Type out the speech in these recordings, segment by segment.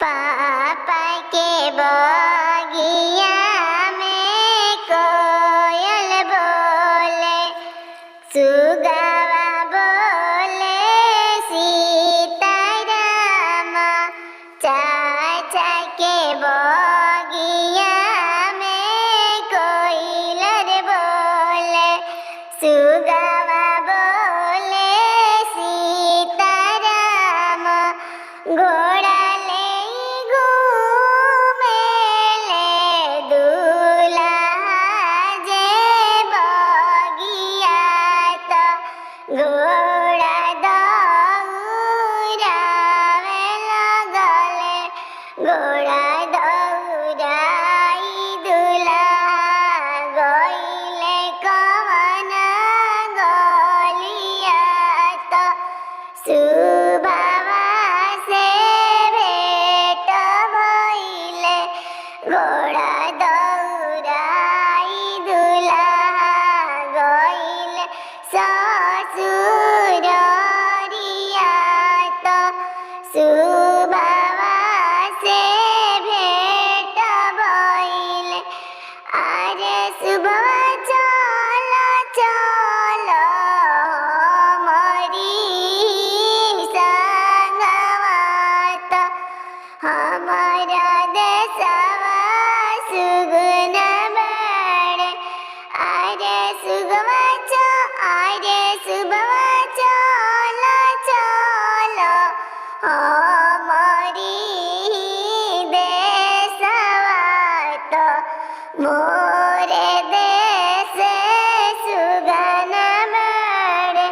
पापा के बगिया में कोयल बोले, सुगावा बोले सीताराम। चाचा के बगिया में कोयलर बोले, सुगावा बोले सीताराम। घोड़ा ले घूमेले दूल्हा जे बगिया त, घोड़ा दौड़ावे लगले, घोड़ा दौड़ाई दूल्हा गइले कवन गलिया त, सुबावा से भेट भइले, घोड़ा दौड़ाई दूल्हा गइले ससुररिया त, सुबावा से भेट भइले। अरे सुबवा चल चल हमरी संगवा त, हमारा देशवा सुगुन बड़े। अरे सुबवा चल चल हमारी देशवा त, मोरे देश सुगन बड़े।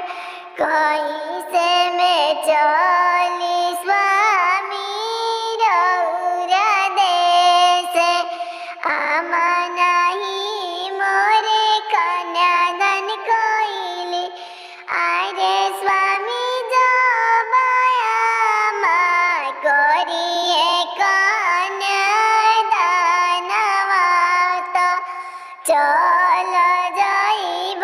कैसे में चली स्वामी रउरा देश, आमा नहीं मोरे कन्यादान कइली। अरे स्वामी जब आमा करिए कन्यादानवा त, चल जाइब